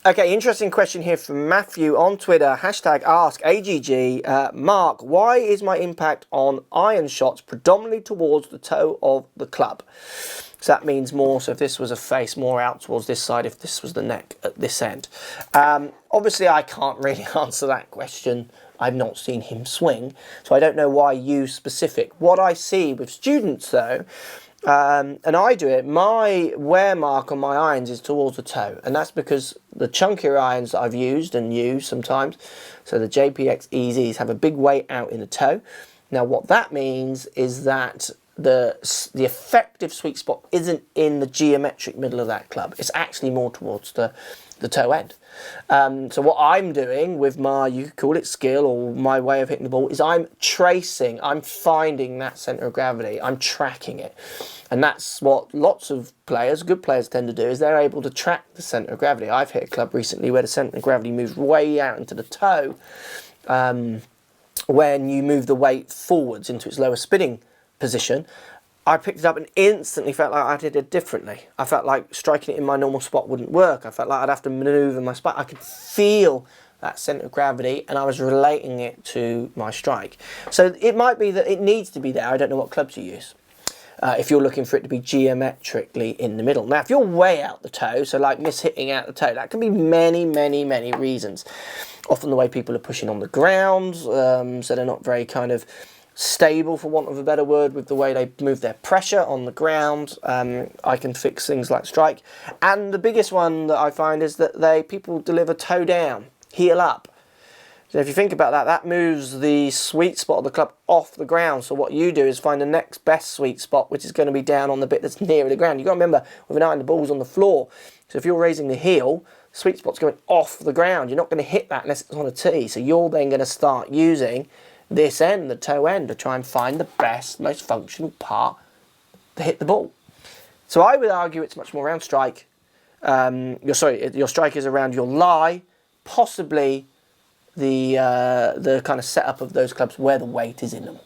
Okay, interesting question here from Matthew on Twitter. Hashtag ask AGG. Mark, why is my impact on iron shots predominantly towards the toe of the club? So that means more, so if this was a face, more out towards this side, if this was the neck at this end. Obviously, I can't really answer that question. I've not seen him swing, so I don't know why you specific. What I see with students, though, and I do it, my wear mark on my irons is towards the toe, and that's because the chunkier irons that I've used and use sometimes, so the JPX EZs have a big weight out in the toe. Now what that means is that the effective sweet spot isn't in the geometric middle of that club, it's actually more towards the toe end. So what I'm doing with my, you could call it skill or my way of hitting the ball, is I'm tracing, I'm finding that centre of gravity, I'm tracking it. And that's what lots of players, good players, tend to do, is they're able to track the centre of gravity. I've hit a club recently where the centre of gravity moves way out into the toe when you move the weight forwards into its lower spinning position. I picked it up and instantly felt like I did it differently. I felt like striking it in my normal spot wouldn't work. I felt like I'd have to manoeuvre my spot. I could feel that centre of gravity and I was relating it to my strike. So it might be that it needs to be there. I don't know what clubs you use. If you're looking for it to be geometrically in the middle. Now, if you're way out the toe, so like mis-hitting out the toe, that can be many, many, many reasons. Often the way people are pushing on the ground, so they're not very kind of stable, for want of a better word, with the way they move their pressure on the ground. I can fix things like strike. And the biggest one that I find is that people deliver toe down, heel up. So if you think about that, that moves the sweet spot of the club off the ground. So what you do is find the next best sweet spot, which is going to be down on the bit that's nearer the ground. You've got to remember, with an iron, the ball's on the floor. So if you're raising the heel, the sweet spot's going off the ground. You're not going to hit that unless it's on a tee. So you're then going to start using this end, the toe end, to try and find the best, most functional part to hit the ball. So I would argue it's much more around strike. Your strike is around your lie, possibly the kind of setup of those clubs where the weight is in them.